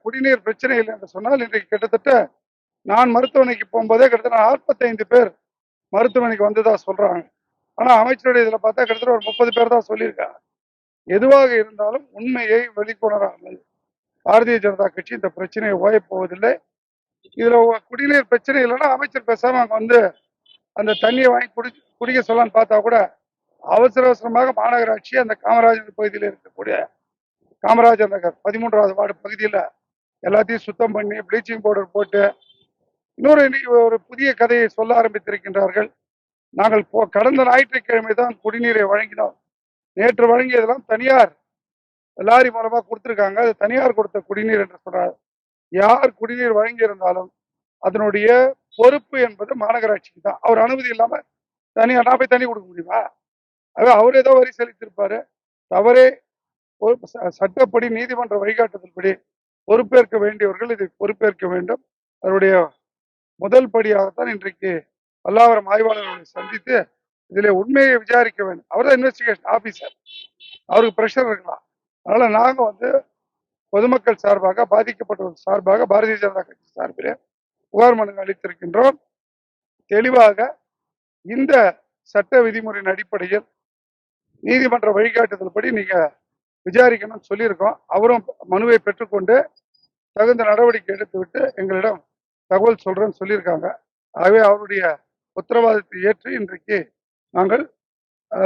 குடிநீர் பிரச்சனை இல்லை என்று சொன்னால் இன்றைக்கு கிட்டத்தட்ட நான் மருத்துவமனைக்கு போகும்போதே கிட்டத்தட்ட 45 பேர் மருத்துவமனைக்கு வந்ததா சொல்றாங்க. ஆனா அமைச்சருடைய இதுல பார்த்தா கிட்டத்தட்ட ஒரு 30 பேர் தான் சொல்லியிருக்காங்க. எதுவாக இருந்தாலும் உண்மையை வெளிக்கொணராமல் பாரதிய ஜனதா கட்சி இந்த பிரச்சனையை ஓயப் போவதில்லை. இதுல குடிநீர் பிரச்சனை இல்லைன்னா அமைச்சர் பேசாம அங்க வந்து அந்த தண்ணியை வாங்கி குடிக்க சொல்லலான்னு பார்த்தா கூட அவசர அவசரமாக மாநகராட்சி அந்த காமராஜர் பகுதியில் இருக்கக்கூடிய காமராஜர் நகர் 13வது வார்டு பகுதியில் எல்லாத்தையும் சுத்தம் பண்ணி ப்ளீச்சிங் பவுடர் போட்டு இன்னொரு ஒரு புதிய கதையை சொல்ல ஆரம்பித்திருக்கின்றார்கள். நாங்கள் கடந்த ஞாயிற்றுக்கிழமை தான் குடிநீரை வழங்கினோம். நேற்று வழங்கியதெல்லாம் தனியார் லாரி மூலமா கொடுத்திருக்காங்க. அது தனியார் கொடுத்த குடிநீர் என்று சொல்றாரு. யார் குடிநீர் வழங்கி இருந்தாலும் அதனுடைய பொறுப்பு என்பது மாநகராட்சிக்கு தான். அவர் அனுமதி இல்லாம தனியார் நான் போய் தண்ணி கொடுக்க முடியுமா? அவர் ஏதோ வரி செலுத்திருப்பாரு. தவறே சட்டப்படி நீதிமன்ற வழிகாட்டுதல்படி பொறுப்பேற்க வேண்டியவர்கள் இதை பொறுப்பேற்க வேண்டும். அதனுடைய முதல் படியாகத்தான் இன்றைக்கு பல்லாவரம் ஆய்வாளர்களை சந்தித்து இதில் உண்மையை விசாரிக்க வேண்டும். அவர் தான் இன்வெஸ்டிகேஷன் ஆபீசர், அவருக்கு பிரஷர் இருக்கலாம். அதனால நாங்க வந்து பொதுமக்கள் சார்பாக பாதிக்கப்பட்டவர்கள் சார்பாக பாரதிய ஜனதா கட்சி சார்பில் புகார் மனு அளித்திருக்கின்றோம். தெளிவாக இந்த சட்ட விதிமுறையின் அடிப்படையில் நீதிமன்ற வழிகாட்டுதல்படி நீங்க விசாரிக்கணும்னு சொல்லியிருக்கோம். அவரும் மனுவை பெற்றுக்கொண்டு தகுந்த நடவடிக்கை எடுத்துவிட்டு எங்களிடம் தகவல் சொல்றேன்னு சொல்லியிருக்காங்க. ஆகவே அவருடைய உத்தரவாதத்தை ஏற்று இன்றைக்கு நாங்கள்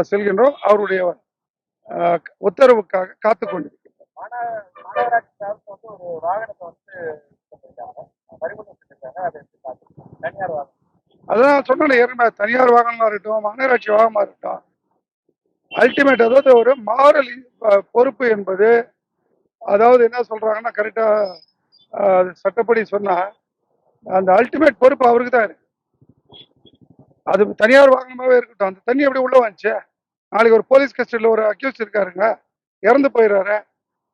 செல்கின்றோம். அவருடைய உத்தரவுக்காக காத்துக் கொண்டிருக்கிறோம். அதான் சொன்னேன் ஏற்கனவே, தனியார் வாகனமா இருக்கட்டும் மாநகராட்சி வாகனமா இருக்கட்டும், அல்டிமேட் அதாவது ஒரு மாரல் பொறுப்பு என்பது, அதாவது என்ன சொல்றாங்கன்னா கரெக்டா சட்டப்படி சொன்னா அந்த அல்டிமேட் பொறுப்பு அவருக்கு தான் இருக்கு. அது தனியார் வாகனமாவே இருக்கட்டும். அந்த தண்ணி எப்படி உள்ள வந்துச்சு? நாளைக்கு ஒரு போலீஸ் கஸ்டடியில் ஒரு அக்யூஸ் இருக்காருங்க, இறந்து போயிடுறாரு,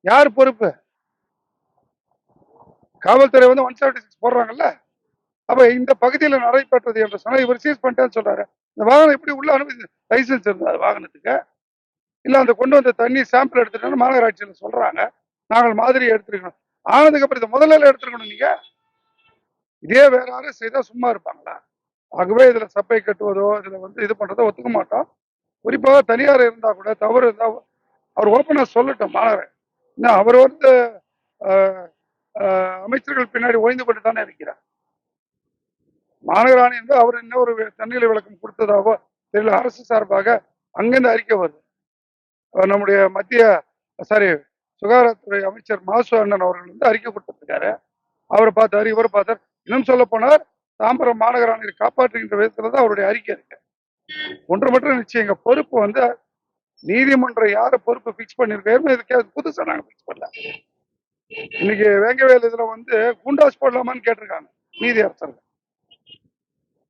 யார் பொறுப்பு? காவல்துறை வந்து 176 போடுறாங்கல்ல. அப்ப இந்த பகுதியில் நடைபெற்றது என்று சொன்னா இவர் சீஸ் பண்ணிட்டேன்னு சொல்றாரு. இந்த வாகனம் எப்படி உள்ள அனுமதி லைசன்ஸ் இருந்தது வாகனத்துக்கு? இல்ல அந்த கொண்டு வந்த தண்ணி சாம்பிள் எடுத்துட்டு மாநகராட்சியில் சொல்றாங்க நாங்கள் மாதிரி எடுத்துருக்கணும். ஆனதுக்கு அப்புறம் இதை முதல்ல எடுத்துருக்கணும். நீங்க இதே வேற யாரும் செய்தா சும்மா இருப்பாங்களா? ஆகவே இதுல சப்பை கட்டுவதோ இதுல வந்து இது பண்றதோ ஒத்துக்க மாட்டோம். குறிப்பாக தனியார் இருந்தா கூட தவறு இருந்தா அவர் ஓப்பனா சொல்லட்டும். மாநகர அவர் வந்து அமைச்சர்கள் பின்னாடி ஓய்ந்து கொண்டு தானே இருக்கிறார். மாநகராணி என்று அவர் இன்னொரு தண்ணீர் விளக்கம் கொடுத்ததாவோ தெரியல. அரசு சார்பாக அங்கிருந்து அறிக்கை வருது. நம்முடைய மத்திய சுகாதாரத்துறை அமைச்சர் மாசு அண்ணன் அவர்கள் வந்து அறிக்கை கொடுத்திருக்காரு. அவரை பார்த்தாரு, இவரை பார்த்தார். இன்னும் சொல்ல போனார், தாம்பரம் மாநகராணி காப்பாற்றுகின்ற விதத்துல தான் அவருடைய அறிக்கை இருக்கு. ஒன்று மட்டும் நிச்சயங்க, பொறுப்பு வந்து நீதிமன்றம் யார பொறுப்பு பிக்ஸ் பண்ணிருக்கோம். இதுக்கு புதுசா நாங்க பிக்ஸ் பண்ணல. இன்னைக்கு வேங்கவேல் இதுல வந்து குண்டாஸ் போடலாமான்னு கேட்டிருக்காங்க நீதி அரசர்கள்.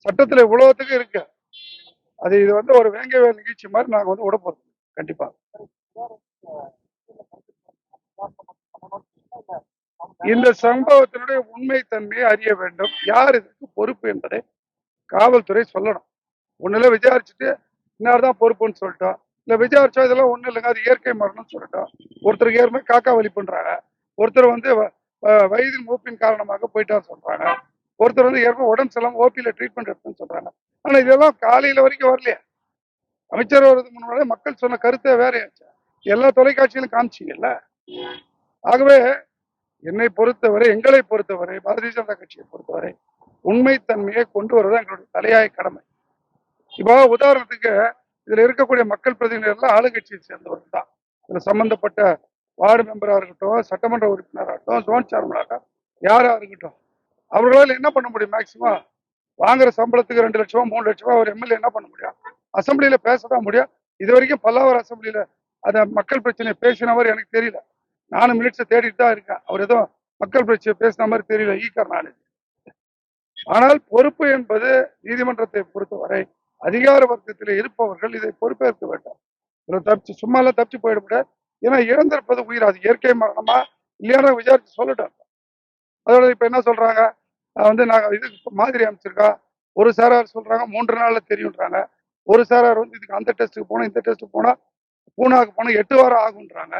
சட்டத்துல இவ்வளவுத்துக்கு இருக்கு. அது இது வந்து ஒரு வேங்கவேல் நிகழ்ச்சி மாதிரி நாங்க வந்து விட போறோம். கண்டிப்பா இந்த சம்பவத்தினுடைய உண்மை தன்மையை அறிய வேண்டும். யார் இதற்கு பொறுப்பு என்பதை காவல்துறை சொல்லணும். ஒண்ணுல விசாரிச்சுட்டு இன்னார்தான் பொறுப்புன்னு சொல்லிட்டோம். இல்ல விசாரிச்சா இதெல்லாம் ஒண்ணு இல்லைங்க, அது இயற்கை மரணம்னு சொல்லிட்டோம். ஒருத்தருக்கு ஏற்கனவே காக்கா வலி பண்றாங்க, ஒருத்தர் வந்து வயதின் மூப்பின் காரணமாக போயிட்டாரு சொல்றாங்க, ஒருத்தர் வந்து ஏற்கனவே உடம்பு செல்லாம ஓபியில ட்ரீட்மெண்ட் எடுத்துன்னு சொல்றாங்க. ஆனா இதெல்லாம் காலையில வரைக்கும் வரலையே. அமைச்சர் வர்றதுக்கு முன்னாடி மக்கள் சொன்ன கருத்தை வேறையாச்சு. எல்லா தொலைக்காட்சியிலும் காமிச்சிங்கல்ல. ஆகவே என்னை பொறுத்தவரை, எங்களை பொறுத்தவரை, பாரதிய ஜனதா கட்சியை பொறுத்தவரை உண்மைத்தன்மையை கொண்டு வருவது எங்களுடைய தலையாய கடமை. இப்போ உதாரணத்துக்கு இதுல இருக்கக்கூடிய மக்கள் பிரதிநிதிகள் ஆளுங்கட்சியை சேர்ந்தவர்கள் தான். இதுல சம்பந்தப்பட்ட வார்டு மெம்பரா இருக்கட்டும், சட்டமன்ற உறுப்பினராகட்டும், ஜோன் சேர்மனாக யாரா இருக்கட்டும், அவர்களால் என்ன பண்ண முடியும்? மேக்சிமம் வாங்குற சம்பளத்துக்கு 2 லட்சம் 3 லட்சம் ஒரு எம்எல்ஏ என்ன பண்ண முடியும்? அசம்பிளியில பேசதான் முடியும். இது வரைக்கும் பல்லாவரம் அசம்பிளியில அந்த மக்கள் பிரச்சனை பேசினவர் எனக்கு தெரியல. நானும் மினிட்ஸை தேடிட்டு தான் இருக்கேன். அவர் ஏதோ மக்கள் பிரச்சனை பேசின மாதிரி தெரியல, நாலேஜ். ஆனால் பொறுப்பு என்பது நீதிமன்றத்தை பொறுத்தவரை அதிகார வர்க்கத்தில் இருப்பவர்கள் இதை பொறுப்பேற்க வேண்டும். தப்பிச்சு சும்மாலாம் தப்பிச்சு போயிட முடியாது. ஏன்னா இறந்திருப்பது உயிர், அது இயற்கை மரணமா இல்லையான விசாரிச்சு சொல்லட்டும். அதோட இப்ப என்ன சொல்றாங்க, வந்து நாங்க இதுக்கு மாதிரி அமைச்சிருக்கோம். ஒரு சாரார் சொல்றாங்க 3 நாள்ல தெரியும்ன்றாங்க. ஒரு சாரார் வந்து இதுக்கு அந்த டெஸ்ட்டுக்கு போனோம், இந்த டெஸ்ட்டுக்கு போனா பூனாக்கு போனா 8 வாரம் ஆகுன்றாங்க.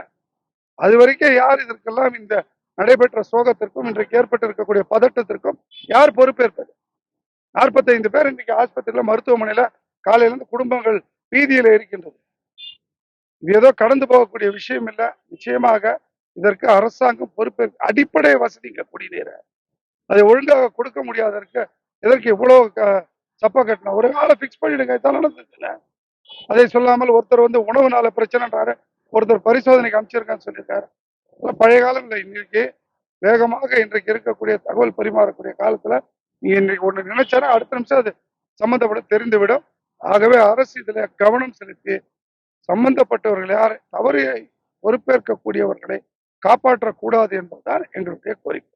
அது வரைக்கும் யார் இதற்கெல்லாம் இந்த நடைபெற்ற சோகத்திற்கும் இன்றைக்கு ஏற்பட்டிருக்கக்கூடிய பதட்டத்திற்கும் யார் பொறுப்பேற்பது? 45 பேர் இன்னைக்கு ஆஸ்பத்திரியில மருத்துவமனையில காலையில இருந்து குடும்பங்கள் பீதியில இருக்கின்றது. இது ஏதோ கடந்து போகக்கூடிய விஷயம் இல்ல. நிச்சயமாக இதற்கு அரசாங்கம் பொறுப்பேற்க அடிப்படை வசதிங்க குடிநீரை அதை ஒழுங்காக கொடுக்க முடியாததற்கு எதற்கு இவ்வளவு சப்பா கட்டணும்? ஒரு நாளை பிக்ஸ் பண்ணிடுங்க. இதான் நடந்ததுல. அதை சொல்லாமல் ஒருத்தர் வந்து உணவுனால பிரச்சனைன்றாரு, ஒருத்தர் பரிசோதனைக்கு அமைச்சிருக்கான்னு சொல்லியிருக்காரு. பழைய காலங்களில் இன்னைக்கு வேகமாக இன்றைக்கு இருக்கக்கூடிய தகவல் பரிமாறக்கூடிய காலத்துல நீ இன்னைக்கு ஒண்ணு நினைச்சானா அடுத்த நிமிஷம் அது சம்பந்தப்பட தெரிந்துவிடும். ஆகவே அரசு இதுல கவனம் செலுத்தி சம்பந்தப்பட்டவர்கள் யார் தவறை பொறுப்பேற்கக்கூடியவர்களை காப்பாற்றக்கூடாது என்பதுதான் எங்களுடைய கோரிக்கை.